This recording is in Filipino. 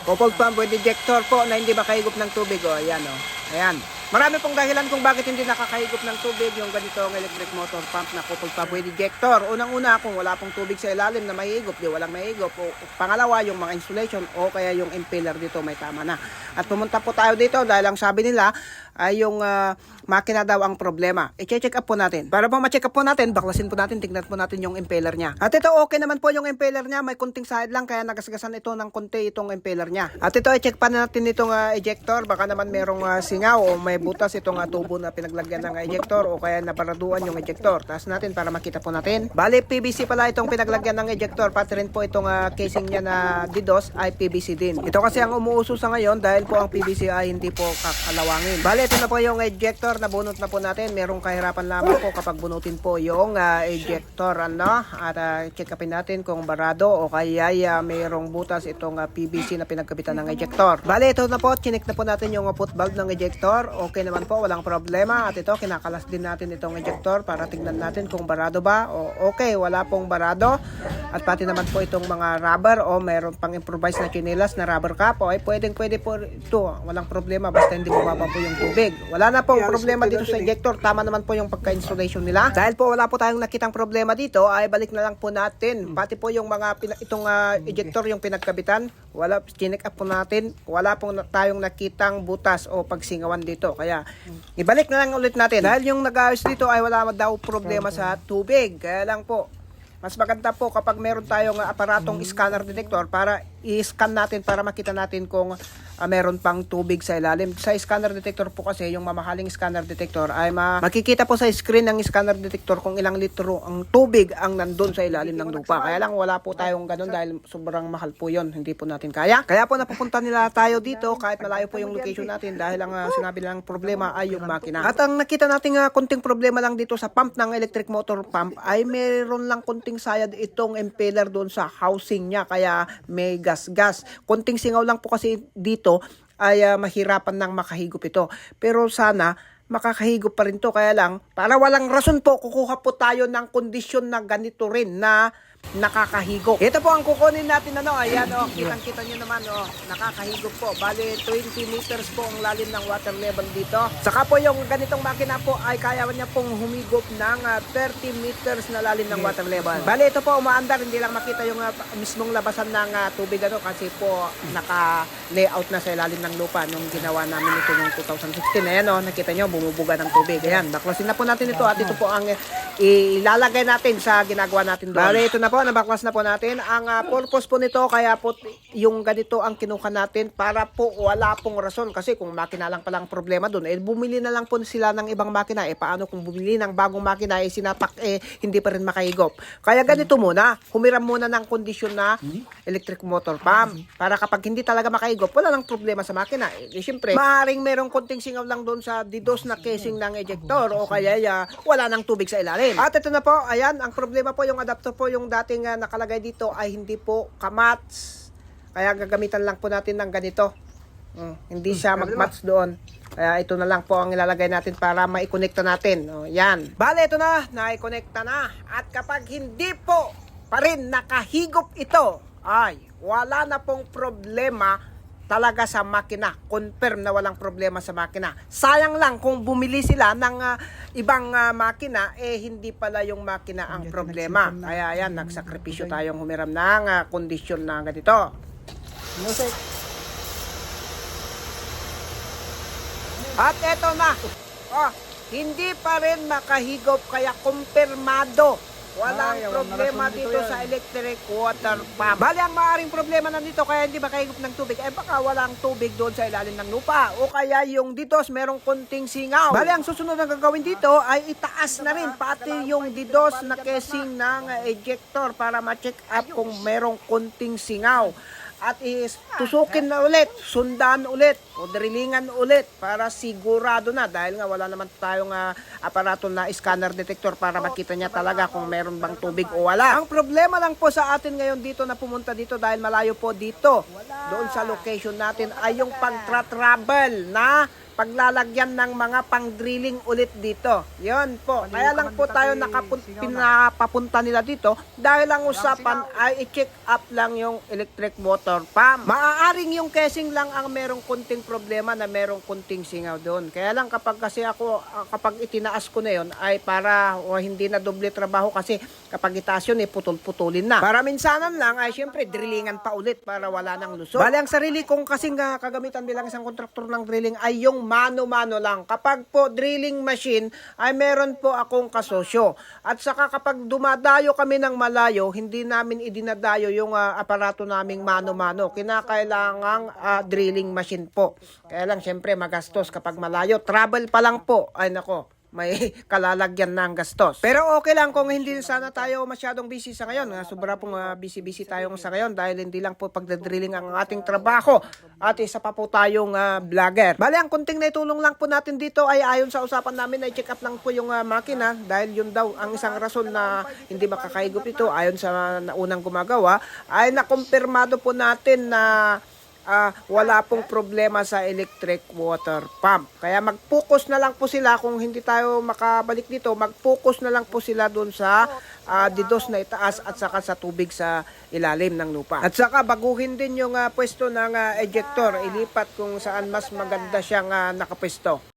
Coupled pump with ejector po na hindi makahigop ng tubig. O, ayan o. Ayan. Marami pong dahilan kung bakit hindi nakakahigop ng tubig yung ganitong electric motor pump na coupled pump with ejector. Unang-una, kung wala pong tubig sa ilalim na mahigop, di walang mahigop. O pangalawa, yung mga insulation o kaya yung impeller dito may tama na. At pumunta po tayo dito dahil ang sabi nila ay yung makina daw ang problema. I-check up po natin. Para po ma-check up po natin, baklasin po natin, tignan po natin yung impeller niya. At ito okay naman po yung impeller niya, may kunting side lang kaya nagasgasan ito ng kunti itong impeller niya. At ito i-check pa natin itong ejector, baka naman merong singaw o may butas itong tubo na pinaglagyan ng ejector o kaya nabaraduan yung ejector. Taas natin para makita po natin. Bali PVC pala itong pinaglagyan ng ejector, pati rin po itong casing niya na DDoS ay PVC din. Ito kasi ang umuuso sa ngayon dahil po ang PVC ay hindi po kakalawangin. Bali ito na po yung ejector, nabunot na po natin. Merong kahirapan lamang po kapag bunutin po yung ejector at check upin natin kung barado o kaya mayroong butas itong PVC na pinagkabitan ng ejector. Bali ito na po, chinik na po natin yung foot valve ng ejector. Okay naman po, walang problema. At ito, kinakalas din natin itong ejector para tignan natin kung barado ba o okay, wala pong barado. At pati naman po itong mga rubber o mayroon pang improvise na chinelas na rubber cap o ay pwede po ito. Walang problema basta hindi bumaba po yung tubig. Wala na pong problema dito sa ejector. Tama naman po yung pagka-installation nila. Dahil po wala po tayong nakitang problema dito ay balik na lang po natin. Pati po yung mga itong ejector yung pinagkabitan, wala, chinek up po natin. Wala pong tayong nakitang butas o pagsingawan dito. Kaya ibalik na lang ulit natin. Dahil yung nag-ayos dito ay wala daw problema sa tubig. Kaya lang po mas maganda po kapag meron tayong aparatong scanner detector para i-scan natin para makita natin kung meron pang tubig sa ilalim. Sa scanner detector po kasi, yung mamahaling scanner detector ay makikita po sa screen ng scanner detector kung ilang litro ang tubig ang nandun sa ilalim ng lupa. Kaya lang wala po tayong ganun dahil sobrang mahal po yun. Hindi po natin kaya. Kaya po napupunta nila tayo dito kahit malayo po yung location natin dahil ang sinabi nilang problema ay yung makina. At ang nakita natin konting problema lang dito sa pump ng electric motor pump ay meron lang konting sayad itong impeller doon sa housing niya. Kaya may gas. Konting singaw lang po kasi dito ay mahirapan nang makahigop ito. Pero sana makakahigop pa rin to. Kaya lang, para walang rason po, kukuha po tayo ng kondisyon na ganito rin na nakakahigop. Ito po ang kukunin natin ayan kitang-kita nyo naman nakakahigop po. Bali 20 meters po ang lalim ng water level dito. Saka po yung ganitong makina po ay kaya niya pong humigop ng 30 meters na lalim ng water level. Bali ito po umaandar, hindi lang makita yung mismong labasan ng tubig kasi po naka-layout na sa ilalim ng lupa nung ginawa namin ito noong 2016. Ayan nakita nyo bumubuga ng tubig. Ayan, baklasin na po natin ito at ito po ang ilalagay natin sa ginagawa natin doon. Bali ito na po, nabaklas na po natin. Ang purpose po nito, kaya po yung ganito ang kinuha natin para po wala pong rason. Kasi kung makina lang palang problema doon, bumili na lang po sila ng ibang makina. Paano kung bumili ng bagong makina, sinatak, hindi pa rin makahigop. Kaya ganito muna, humiram muna ng kondisyon na electric motor pump. Para kapag hindi talaga makahigop, wala lang problema sa makina. Siyempre, maaaring merong konting singaw lang doon sa DDoS na casing ng ejector o kaya wala nang tubig sa ilalim. At ito na po, ayan, ang problema po yung adapter po yung dating nakalagay dito ay hindi po kamats. Kaya gagamitan lang po natin ng ganito. Hindi siya magmatch doon. Kaya ito na lang po ang ilalagay natin para maikonekta natin. Yan. Bale, ito na. Naikonekta na. At kapag hindi po pa rin nakahigop ito, ay wala na pong problema talaga sa makina. Confirm na walang problema sa makina. Sayang lang kung bumili sila ng ibang makina, hindi pala yung makina ang problema. Kaya yan, nagsakripisyo tayong humiram ng kondisyon na ganito. Music. At eto na. Hindi pa rin makahigop kaya kumpirmado. Walang problema dito sa electric water pump. Bali, ang maaaring problema nandito kaya hindi makahigop ng tubig baka walang tubig doon sa ilalim ng lupa o kaya yung DDoS merong konting singaw. Bali, ang susunod na gagawin dito ay itaas na rin pati yung DDoS na casing ng ejector para ma-check up kung merong konting singaw. At tusukin na ulit, sundan ulit, o drillingan ulit para sigurado na dahil nga wala naman tayong aparato na scanner detector para makita niya talaga kung meron bang tubig o wala. Ang problema lang po sa atin ngayon dito na pumunta dito dahil malayo po dito, doon sa location natin ay yung pagtra-travel na paglalagyan ng mga pang-drilling ulit dito. Yon po. Kaya lang po tayo pinapapunta nila dito dahil ang usapan ay i-check up lang yung electric motor pump. Maaaring yung casing lang ang merong kunting problema na merong kunting singaw doon. Kaya lang kapag itinaas ko na yon ay para hindi na doble trabaho kasi kapag itaas yun putol-putulin na. Para minsanan lang ay syempre drillingan pa ulit para wala nang lusot. Bali ang sarili kong kasing kagamitan bilang isang kontraktor ng drilling ay yung mano-mano lang. Kapag po drilling machine ay meron po akong kasosyo. At saka kapag dumadayo kami ng malayo, hindi namin idinadayo yung aparato naming mano-mano. Kinakailangang drilling machine po. Kaya lang syempre magastos kapag malayo. Travel pa lang po. Ay nako, may kalalagyan ng gastos. Pero okay lang kung hindi sana tayo masyadong busy sa ngayon. Sobra pong busy-busy tayo sa ngayon dahil hindi lang po pagdadrilling ang ating trabaho at isa pa po tayong vlogger. Bali, ang kunting naitulong lang po natin dito ay ayon sa usapan namin ay check up lang po yung makina dahil yun daw ang isang rason na hindi makakahigop ito ayon sa unang gumagawa ay nakumpirmado po natin na wala pong problema sa electric water pump. Kaya mag-focus na lang po sila kung hindi tayo makabalik dito, mag-focus na lang po sila doon sa didos na itaas at saka sa tubig sa ilalim ng lupa. At saka baguhin din yung pwesto ng ejector, ilipat kung saan mas maganda siyang nakapwesto.